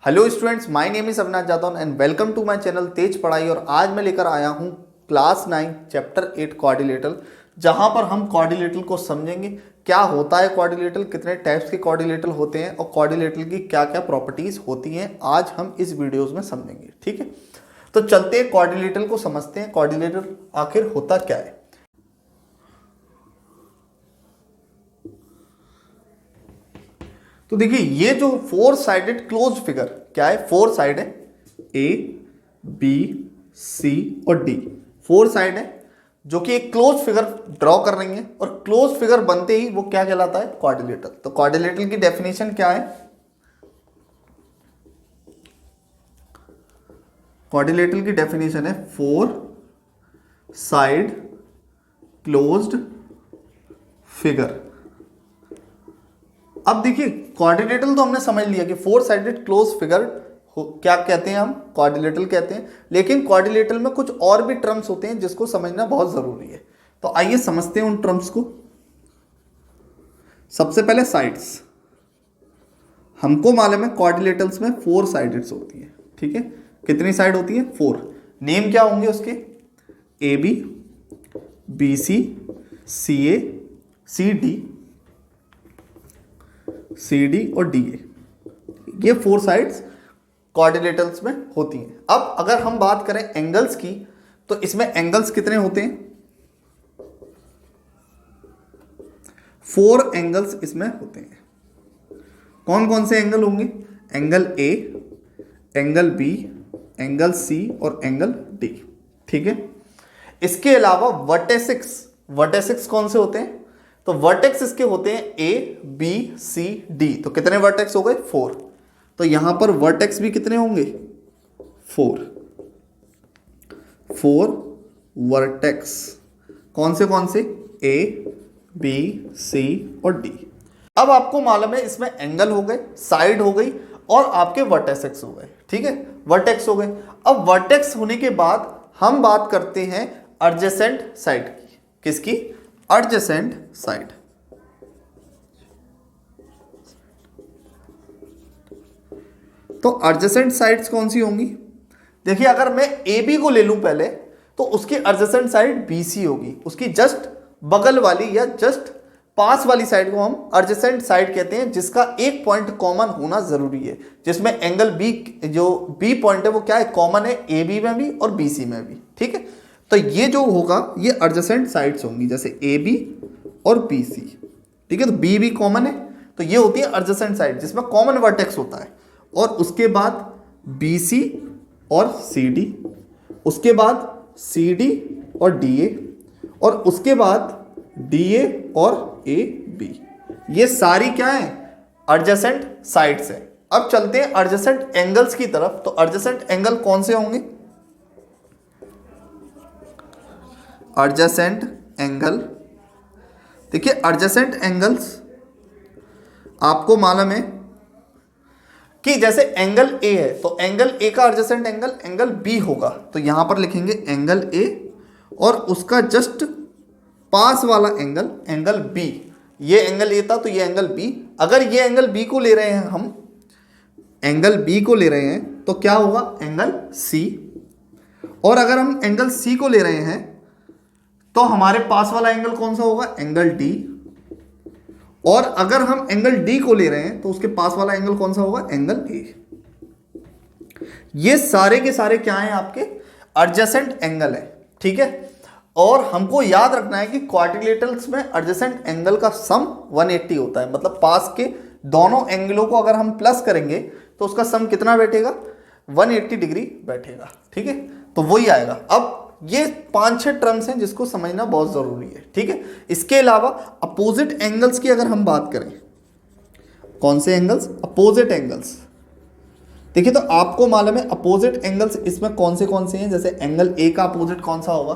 Hello students, my name is Avinash Jadhav and welcome to my channel Tej Padhai. और आज मैं लेकर आया हूँ क्लास 9 चैप्टर 8 क्वाड्रिलेटरल, जहाँ पर हम क्वाड्रिलेटरल को समझेंगे। क्या होता है क्वाड्रिलेटरल, कितने टाइप्स के क्वाड्रिलेटरल होते हैं और क्वाड्रिलेटरल की क्या क्या प्रॉपर्टीज होती हैं, आज हम इस वीडियोज में समझेंगे। ठीक है, तो चलते हैं क्वाड्रिलेटरल को समझते हैं। क्वाड्रिलेटरल आखिर होता क्या है। तो देखिए, ये जो फोर साइडेड क्लोज फिगर क्या है, फोर साइड है, ए बी सी और डी, फोर साइड है जो कि एक क्लोज फिगर ड्रॉ कर रही है। और क्लोज फिगर बनते ही वो क्या कहलाता है, क्वाड्रिलेटरल। तो क्वाड्रिलेटरल की डेफिनेशन क्या है, क्वाड्रिलेटरल की डेफिनेशन है फोर साइड क्लोज्ड फिगर। अब देखिए, क्वाड्रिलेटरल तो हमने समझ लिया कि फोर साइडेड क्लोज फिगर क्या कहते हैं, हम क्वाड्रिलेटरल कहते हैं। लेकिन क्वाड्रिलेटरल में कुछ और भी टर्म्स होते हैं जिसको समझना बहुत जरूरी है। तो आइए समझते हैं उन टर्म्स को। सबसे पहले साइड्स। हमको मालूम है क्वाड्रिलेटरल्स में फोर साइडेड्स होती है। ठीक है, कितनी साइड होती है, फोर। नेम क्या होंगे उसके, A B, B C, C A, C D, C D और डी ए। ये फोर साइड्स क्वाड्रिलेटरल्स में होती हैं। अब अगर हम बात करें एंगल्स की, तो इसमें एंगल्स कितने होते हैं, फोर एंगल्स इसमें होते हैं। कौन कौन से एंगल होंगे, angle A, angle B, angle C और एंगल डी। ठीक है, इसके अलावा वर्टेसिक्स, वर्टेसिक्स कौन से होते हैं, तो वर्टेक्स इसके होते हैं ए बी सी डी। तो कितने वर्टेक्स हो गए, फोर। तो यहां पर वर्टेक्स भी कितने होंगे, फोर, फोर वर्टेक्स। कौन से, ए बी सी और डी। अब आपको मालूम है इसमें एंगल हो गए, साइड हो गई और आपके वर्टेक्स हो गए। ठीक है, वर्टेक्स हो गए। अब वर्टेक्स होने के बाद हम बात करते हैं एडजेसेंट साइड की। किसकी, एडजेसेंट साइड। तो एडजेसेंट साइड्स कौन सी होंगी, देखिए अगर मैं ए बी को ले लूं पहले, तो उसकी एडजेसेंट साइड बी सी होगी। उसकी जस्ट बगल वाली या जस्ट पास वाली साइड को हम एडजेसेंट साइड कहते हैं, जिसका एक पॉइंट कॉमन होना जरूरी है, जिसमें एंगल बी, जो बी पॉइंट है वो क्या है, कॉमन है ए बी में भी और बी सी में भी। ठीक है, तो ये जो होगा ये एडजेसेंट साइड्स होंगी, जैसे ए बी और बी सी। ठीक है, तो बी भी कॉमन है, तो ये होती है एडजेसेंट साइड जिसमें कॉमन वर्टेक्स होता है। और उसके बाद बी सी और सी डी, उसके बाद सी डी और डी ए, और उसके बाद डी ए और ए बी। ये सारी क्या है, एडजेसेंट साइड्स है। अब चलते हैं एडजेसेंट एंगल्स की तरफ। तो एडजेसेंट एंगल कौन से होंगे, एडजेसेंट एंगल, देखिए एडजेसेंट एंगल्स आपको मालूम है कि जैसे एंगल ए है, तो एंगल ए का एडजेसेंट एंगल एंगल बी होगा। तो यहां पर लिखेंगे एंगल ए और उसका जस्ट पास वाला एंगल एंगल बी। ये एंगल ए था तो ये एंगल बी। अगर ये एंगल बी को ले रहे हैं, हम एंगल बी को ले रहे हैं तो क्या होगा, एंगल सी। और अगर हम एंगल सी को ले रहे हैं तो हमारे पास वाला एंगल कौन सा होगा, एंगल डी। और अगर हम एंगल डी को ले रहे हैं तो उसके पास वाला एंगल कौन सा होगा, एंगल ए। ये सारे के सारे क्या हैं, आपके एडजेसेंट एंगल है। ठीक है, और हमको याद रखना है कि क्वाड्रिलेटरल्स में एडजेसेंट एंगल का सम 180 होता है। मतलब पास के दोनों एंगलों को अगर हम प्लस करेंगे तो उसका सम कितना बैठेगा, 180 डिग्री बैठेगा। ठीक है, तो वही आएगा। अब ये 5-6 टर्म्स हैं जिसको समझना बहुत जरूरी है। ठीक है, इसके अलावा अपोजिट एंगल्स की अगर हम बात करें, कौन से एंगल्स, अपोजिट एंगल्स। देखिए, तो आपको मालूम है अपोजिट एंगल्स इसमें कौन से हैं। जैसे एंगल ए का अपोजिट कौन सा होगा,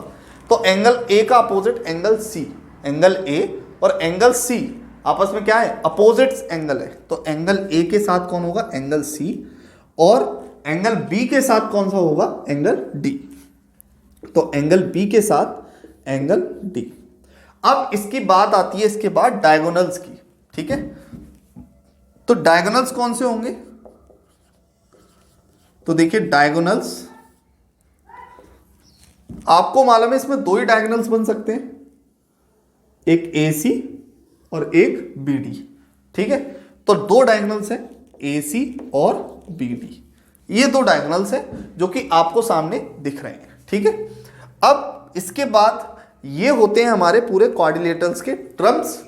तो एंगल ए का opposite angle C. Angle A और एंगल सी आपस में क्या है, अपोजिट एंगल है। तो एंगल ए के साथ कौन होगा, एंगल सी। और एंगल बी के साथ कौन सा होगा, एंगल डी। तो एंगल बी के साथ एंगल डी। अब इसकी बात आती है इसके बाद डायगोनल्स की। ठीक है, तो डायगोनल्स कौन से होंगे, तो देखिए डायगोनल्स, आपको मालूम है इसमें दो ही डायगोनल्स बन सकते हैं, एक AC और एक BD। ठीक है, तो दो डायगोनल्स हैं AC और BD, ये दो डायगोनल्स हैं जो कि आपको सामने दिख रहे हैं। ठीक है, अब इसके बाद ये होते हैं हमारे पूरे क्वाड्रिलेटरल्स के टर्म्स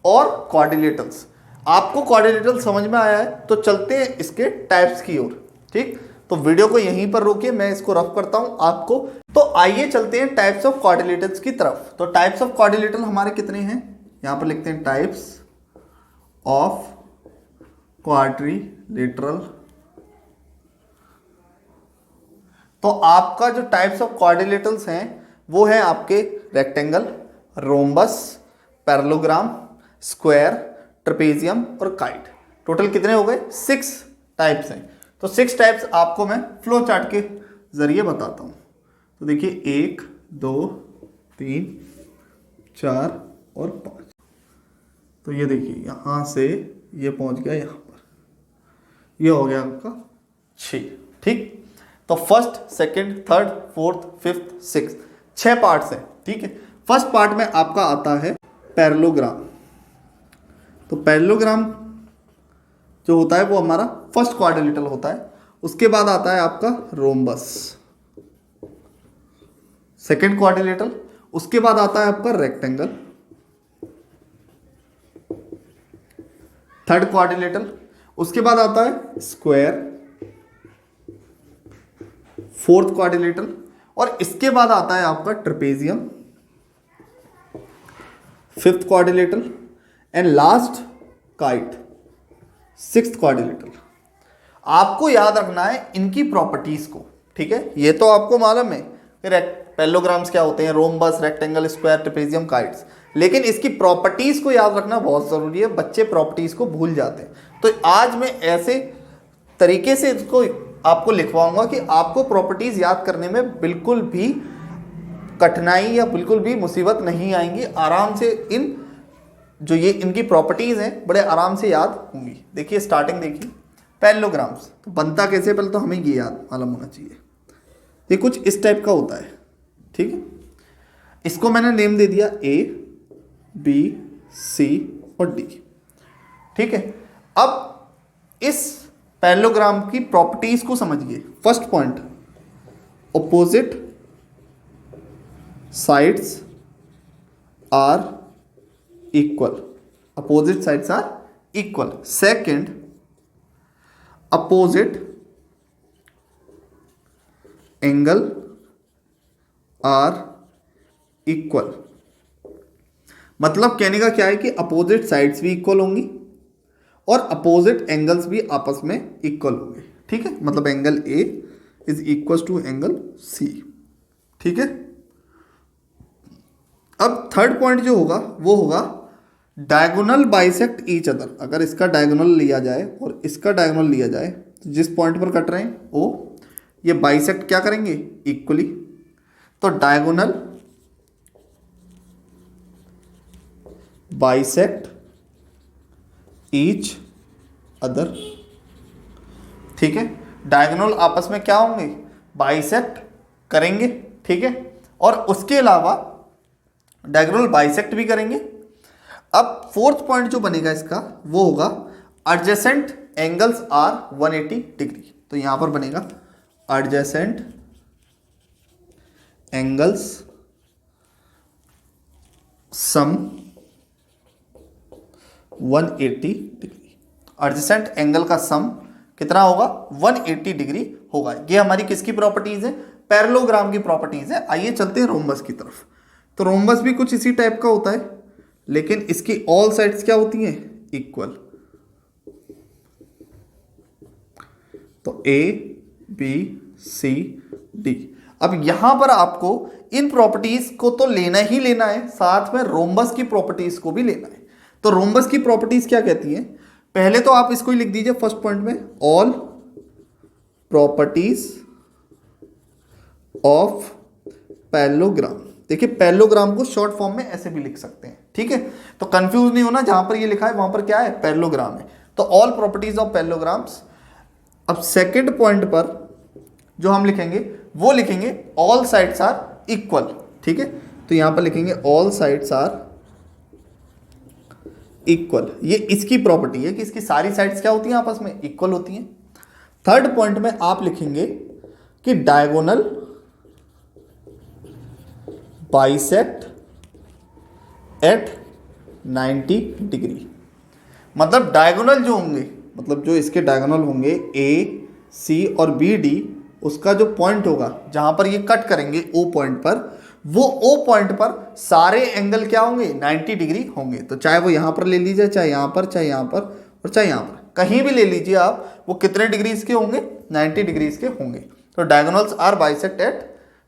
और क्वाड्रिलेटरल्स। आपको क्वाड्रिलेटरल समझ में आया है तो चलते हैं इसके टाइप्स की ओर। ठीक, तो वीडियो को यहीं पर रोकिए, मैं इसको रफ करता हूं आपको। तो आइए चलते हैं टाइप्स ऑफ क्वाड्रिलेटरल्स की तरफ। तो टाइप्स ऑफ क्वाड्रिलेटरल हमारे कितने हैं, यहां पर लिखते हैं टाइप्स ऑफ क्वाड्रिलेटरल। तो आपका जो टाइप्स ऑफ क्वाड्रिलेटरल्स हैं वो है आपके rectangle, rhombus, parallelogram, square, trapezium और काइट। टोटल कितने हो गए, 6 टाइप्स हैं। तो 6 टाइप्स आपको मैं फ्लो चार्ट के जरिए बताता हूं। तो देखिए 1 2 3 4 और 5। तो ये देखिए यहां से ये पहुंच गया यहां पर, ये हो गया आपका 6। ठीक, तो first, second, third, fourth, fifth, six, 6 parts हैं। ठीक है, फर्स्ट पार्ट में आपका आता है पैरेललोग्राम। तो पैरेललोग्राम जो होता है वो हमारा फर्स्ट क्वाड्रिलेटरल होता है। उसके बाद आता है आपका रोम्बस, सेकंड क्वाड्रिलेटरल। उसके बाद आता है आपका रेक्टेंगल, थर्ड क्वाड्रिलेटरल। उसके बाद आता है स्क्वायर, फोर्थ क्वाड्रिलेटरल। और इसके बाद आता है आपका trapezium, fifth quadrilateral. And last kite, sixth quadrilateral. आपको याद रखना है इनकी प्रॉपर्टीज को। ठीक है, ये तो आपको मालूम है पैरेललोग्राम्स क्या होते हैं, rhombus, rectangle, square, trapezium, kites. लेकिन इसकी प्रॉपर्टीज को याद रखना बहुत जरूरी है, बच्चे प्रॉपर्टीज को भूल जाते हैं। तो आज मैं ऐसे तरीके से इसको आपको लिखवाऊंगा कि आपको प्रॉपर्टीज याद करने में बिल्कुल भी कठिनाई या बिल्कुल भी मुसीबत नहीं आएंगी। आराम से इन जो ये इनकी प्रॉपर्टीज हैं बड़े आराम से याद होंगी। देखिए स्टार्टिंग देखिए पैरेललोग्राम्स, तो बनता कैसे, पहले तो हमें ये याद मालूम होना चाहिए। ये कुछ इस टाइप का होता है। ठीक है, इसको मैंने नेम दे दिया A B C और D। ठीक है, अब इस पैरेललोग्राम की प्रॉपर्टीज को समझिए। First point, opposite sides are equal, opposite sides are equal. Second, opposite angle are equal. मतलब कहने का क्या है कि अपोजिट साइड्स भी इक्वल होंगी और अपोजिट एंगल्स भी आपस में इक्वल होंगे। ठीक है, मतलब angle A is equal to angle C। ठीक है, अब थर्ड पॉइंट जो होगा वो होगा डायगोनल बाइसेक्ट ईच अदर। अगर इसका डायगोनल लिया जाए और इसका डायगोनल लिया जाए तो जिस पॉइंट पर कट रहे हैं O, ये बाइसेक्ट क्या करेंगे, इक्वली। तो डायगोनल बाइसेक्ट ईच अदर। ठीक है, डायगोनल आपस में क्या होंगे, बाइसेक्ट करेंगे। ठीक है, और उसके अलावा डायगोनल बाइसेक्ट भी करेंगे। अब फोर्थ पॉइंट जो बनेगा इसका वो होगा एडजेसेंट एंगल्स आर 180 डिग्री। तो यहां पर बनेगा adjacent angles sum 180 degree. Adjacent angle का सम कितना होगा, 180 डिग्री होगा। ये हमारी किसकी प्रॉपर्टीज है, पैरेललोग्राम की प्रॉपर्टीज है। आइए चलते हैं रोम्बस की तरफ। तो रोम्बस भी कुछ इसी टाइप का होता है, लेकिन इसकी ऑल साइड्स क्या होती हैं, इक्वल। तो A B C D। अब यहां पर आपको इन प्रॉपर्टीज को तो लेना ही लेना है, साथ में रोम्बस की प्रॉपर्टीज को भी लेना है। तो रोम्बस की प्रॉपर्टीज क्या कहती हैं, पहले तो आप इसको ही लिख दीजिए फर्स्ट पॉइंट में, ऑल प्रॉपर्टीज ऑफ पैरेललोग्राम। देखिए पैरेललोग्राम को शॉर्ट फॉर्म में ऐसे भी लिख सकते हैं। ठीक है, तो कंफ्यूज नहीं होना, जहां पर ये लिखा है वहां पर क्या है, पैरेललोग्राम है। तो ऑल प्रॉपर्टीज ऑफ पैरेललोग्राम्स। अब सेकंड पॉइंट पर जो हम लिखेंगे वो लिखेंगे ऑल साइड्स आर इक्वल। ठीक है, तो यहां पर लिखेंगे ऑल साइड्स आर इक्वल। ये इसकी प्रॉपर्टी है कि इसकी सारी साइड्स क्या होती हैं, आपस में इक्वल होती हैं। थर्ड पॉइंट में आप लिखेंगे कि डायगोनल बाइसेक्ट एट 90 डिग्री। मतलब डायगोनल जो होंगे, मतलब जो इसके डायगोनल होंगे ए सी और बी डी, उसका जो पॉइंट होगा जहां पर ये कट करेंगे ओ पॉइंट पर, वो ओ पॉइंट पर सारे एंगल क्या होंगे, 90 डिग्री होंगे। तो चाहे वो यहां पर ले लीजिए, चाहे यहां पर, चाहे यहां पर और चाहे यहां पर, कहीं भी ले लीजिए आप, वो कितने डिग्रीज के होंगे, 90 डिग्रीज के होंगे। तो diagonals are bisect at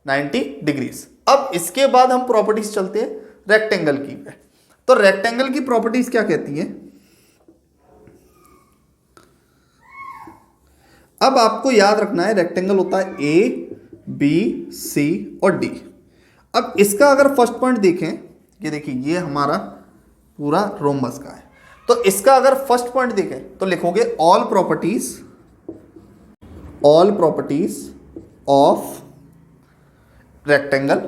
90 degrees. अब इसके बाद हम प्रॉपर्टीज चलते हैं रेक्टेंगल की। तो रेक्टेंगल की प्रॉपर्टीज क्या कहती है, अब आपको याद रखना है रेक्टेंगल होता है ए बी सी और डी। अब इसका अगर फर्स्ट पॉइंट देखें, ये देखिए ये हमारा पूरा रोम्बस का है, तो इसका अगर फर्स्ट पॉइंट देखें तो लिखोगे ऑल प्रॉपर्टीज ऑफ रेक्टेंगल,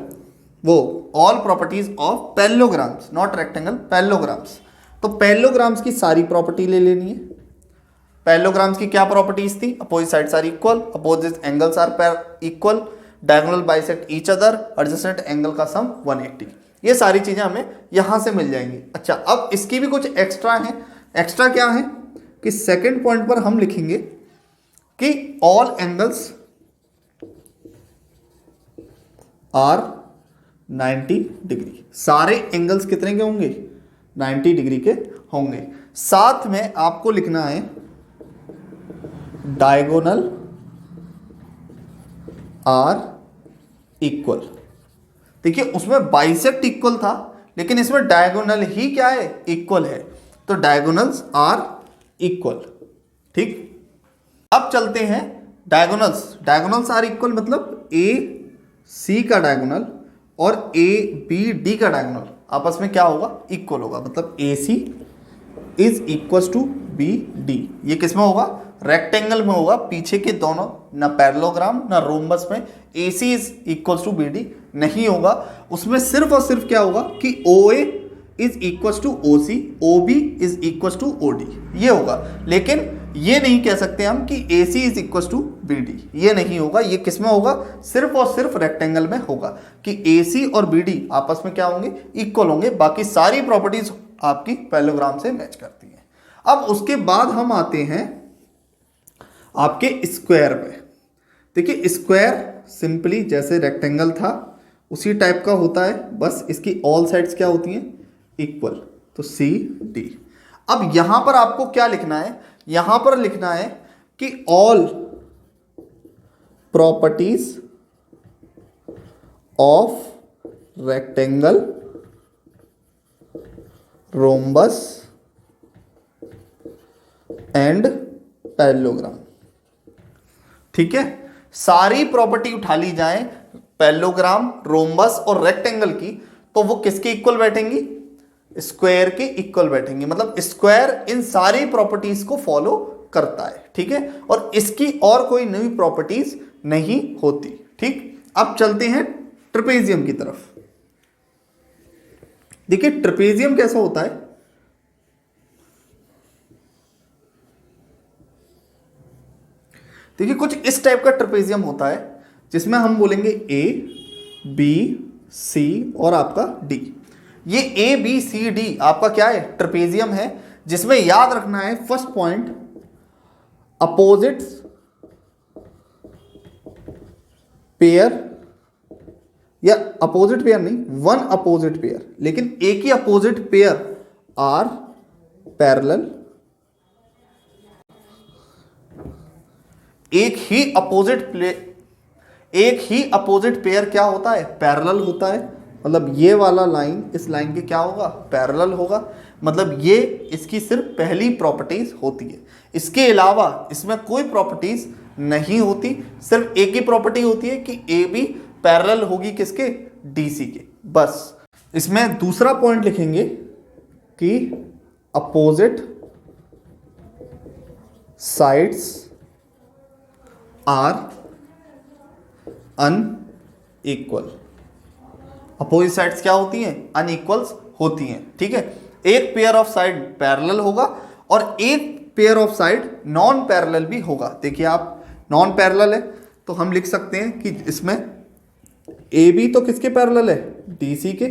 वो all properties of parallelograms, not rectangle, parallelograms. तो पैरेललोग्राम्स की सारी प्रॉपर्टी ले लेनी है। पैरेललोग्राम्स की क्या प्रॉपर्टीज थी, opposite sides are equal, opposite angles are equal, diagonal bisect each other, adjacent angle का सम 180। ये सारी चीजें हमें यहां से मिल जाएंगी। अच्छा, अब इसकी भी कुछ एक्स्ट्रा है। एक्स्ट्रा क्या है कि सेकंड पॉइंट पर हम लिखेंगे कि ऑल एंगल्स आर 90 डिग्री। सारे एंगल्स कितने के होंगे, 90 डिग्री के होंगे। साथ में आपको लिखना है डायगोनल आर इक्वल। देखिए उसमें बाइसेक्ट इक्वल था, लेकिन इसमें डायगोनल ही क्या है, इक्वल है। तो डायगोनल्स आर इक्वल। ठीक, अब चलते हैं डायगोनल्स आर इक्वल, मतलब ए सी का डायगोनल और ए बी डी का डायगोनल आपस में क्या होगा, इक्वल होगा। मतलब A C is equal to B D. ये किस में होगा, रेक्टेंगल में होगा। पीछे के दोनों, ना पैरेललोग्राम ना रोम्बस में A C is equal to B D नहीं होगा। उसमें सिर्फ और सिर्फ क्या होगा कि O A is equal to O C, O B is equal to O D, ये होगा। लेकिन ये नहीं कह सकते हम कि A C is equal to B D, ये नहीं होगा। ये किस में होगा, सिर्फ और सिर्फ रेक्टेंगल में होगा कि ए सी और बी डी आपस में क्या होंगे, इक्वल होंगे। बाकी सारी प्रॉपर्टीज आपकी पैरेललोग्राम से मैच करती हैं। अब उसके बाद हम आते हैं आपके स्क्वायर पे। देखिए स्क्वायर सिंपली जैसे रेक्टेंगल था उसी टाइप का होता है, बस इसकी ऑल साइड्स क्या होती हैं, इक्वल। तो सी डी। अब यहां पर आपको क्या लिखना है, यहां पर लिखना है कि all properties of rectangle, rhombus and parallelogram. ठीक है, सारी प्रॉपर्टी उठा ली जाए पैरेललोग्राम, रोम्बस और रेक्टेंगल की, तो वो किसके इक्वल बैठेंगी, स्क्वायर के इक्वल बैठेंगी। मतलब स्क्वायर इन सारी प्रॉपर्टीज को फॉलो करता है। ठीक है, और इसकी और कोई नई प्रॉपर्टीज नहीं होती। ठीक, अब चलते हैं ट्रेपेजियम की तरफ। देखिए ट्रेपेजियम कैसा होता है, देखिए कुछ इस टाइप का ट्रेपेजियम होता है जिसमें हम बोलेंगे ए बी सी और आपका डी। ये ए बी सी डी आपका क्या है, ट्रेपेजियम है, जिसमें याद रखना है फर्स्ट पॉइंट, अपोजिट्स पेयर, या अपोजिट पेयर नहीं, वन अपोजिट पेयर, लेकिन एक ही अपोजिट पेयर आर पैरेलल। एक ही अपोजिट पेयर क्या होता है, पैरेलल होता है। मतलब ये वाला लाइन इस लाइन के क्या होगा, पैरेलल होगा। मतलब ये इसकी सिर्फ पहली प्रॉपर्टीज होती है, इसके अलावा इसमें कोई प्रॉपर्टीज नहीं होती। सिर्फ एक ही प्रॉपर्टी होती है कि ए बी पैरेलल होगी किसके, डी सी के, बस। इसमें दूसरा पॉइंट लिखेंगे कि opposite sides are unequal. Opposite sides क्या होती हैं? अनइक्वल्स होती हैं। ठीक है, एक पेयर ऑफ साइड पैरेलल होगा और एक pair of side non parallel भी होगा। देखिए आप, नॉन पैरेलल है तो हम लिख सकते हैं कि इसमें ए बी तो किसके पैरेलल है? डी सी के।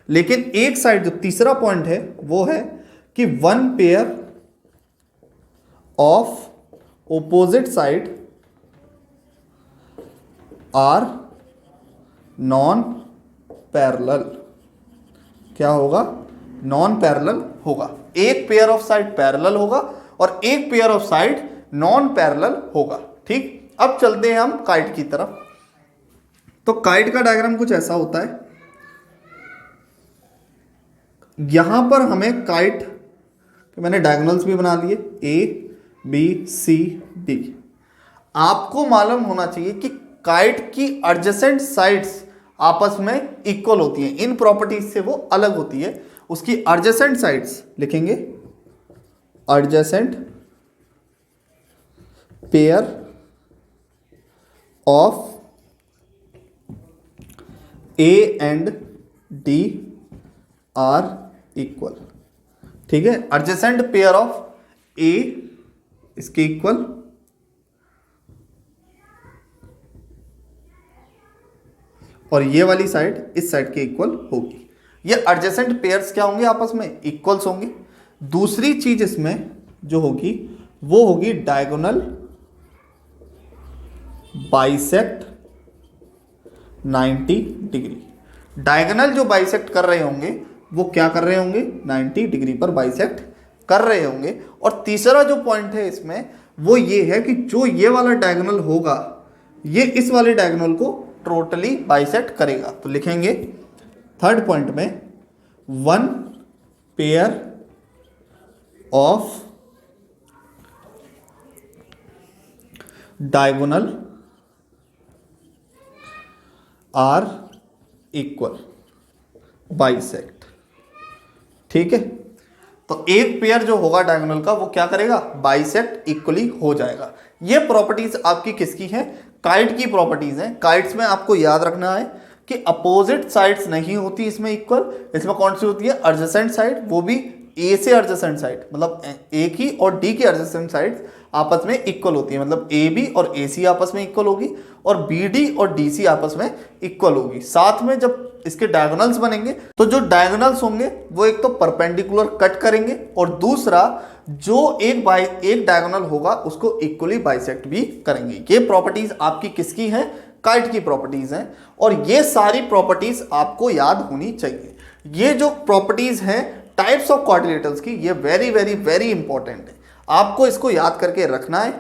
लेकिन एक साइड जो तीसरा पॉइंट है वो है कि one pair of opposite side are non parallel. क्या होगा? नॉन पैरेलल होगा। एक पेयर ऑफ साइड पैरेलल होगा और एक pair of side non parallel होगा। ठीक, अब चलते हैं हम काइट की तरफ। तो काइट का डायग्राम कुछ ऐसा होता है। यहां पर हमें काइट, मैंने डायगोनल्स भी बना लिए, ए बी सी डी। आपको मालूम होना चाहिए कि काइट की एडजेसेंट साइड्स आपस में इक्वल होती हैं। इन प्रॉपर्टीज से वो अलग होती है। उसकी एडजेसेंट साइड्स लिखेंगे, adjacent pair of A and D R equal. ठीक है, एडजेसेंट पेयर ऑफ ए इसके इक्वल और ये वाली साइड इस साइड के इक्वल होगी। ये एडजेसेंट पेयर्स क्या होंगे? आपस में इक्वल्स होंगे। दूसरी चीज इसमें जो होगी वो होगी डायगोनल बाइसेक्ट 90 डिग्री। डायगोनल जो बाइसेक्ट कर रहे होंगे वो क्या कर रहे होंगे? 90 डिग्री पर बाइसेक्ट कर रहे होंगे। और तीसरा जो पॉइंट है इसमें वो ये है कि जो ये वाला डायगोनल होगा ये इस वाले डायगोनल को टोटली बाइसेक्ट करेगा। तो लिखेंगे थर्ड पॉइंट में, one pair of diagonal are equal bisect. ठीक है, तो एक पेयर जो होगा डायगोनल का वो क्या करेगा? बाइसेक्ट इक्वली हो जाएगा। ये प्रॉपर्टीज आपकी किसकी है? काइट की प्रॉपर्टीज हैं। काइट्स में आपको याद रखना है कि अपोजिट साइड्स नहीं होती इसमें इक्वल। इसमें कौन सी होती है? एडजेसेंट साइड, वो भी ए से एडजेसेंट साइड, मतलब ए की और डी की एडजेसेंट साइड आपस में इक्वल होती है। मतलब ए बी और ए सी आपस में इक्वल होगी और बी डी और डी सी आपस में इक्वल होगी। साथ में जब इसके डायगोनल्स बनेंगे तो जो डायगोनल्स होंगे वो एक तो परपेंडिकुलर कट करेंगे और दूसरा जो एक डायगोनल होगा उसको इक्वली बाइसेक्ट भी करेंगे। ये प्रॉपर्टीज आपकी किसकी हैं? काइट की प्रॉपर्टीज हैं। और ये सारी प्रॉपर्टीज आपको याद होनी चाहिए। ये जो प्रॉपर्टीज हैं टाइप्स ऑफ क्वाड्रिलेटरल्स की, ये वेरी वेरी वेरी इंपॉर्टेंट है। आपको इसको याद करके रखना है।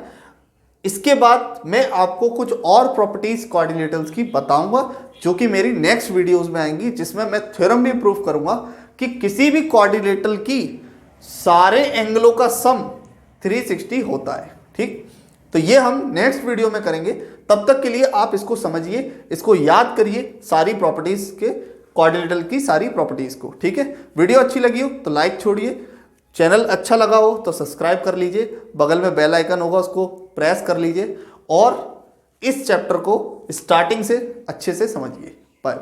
इसके बाद मैं आपको कुछ और प्रॉपर्टीज क्वाड्रिलेटरल्स की बताऊंगा जो कि मेरी नेक्स्ट वीडियोस में आएंगी, जिसमें मैं थ्योरम भी प्रूव करूंगा कि किसी भी क्वाड्रिलेटरल की सारे एंगलों का सम 360 होता है। ठीक, तो ये हम नेक्स्ट वीडियो में करेंगे। तब तक के लिए आप इसको समझिए, इसको याद करिए, सारी प्रॉपर्टीज के क्वाड्रिलेटरल की सारी प्रॉपर्टीज को। ठीक है, वीडियो अच्छी लगी हो तो लाइक छोड़िए, चैनल अच्छा लगा हो तो सब्सक्राइब कर लीजिए, बगल में बेल आइकन होगा उसको प्रेस कर लीजिए और इस चैप्टर को स्टार्टिंग से अच्छे से समझिए। बाय।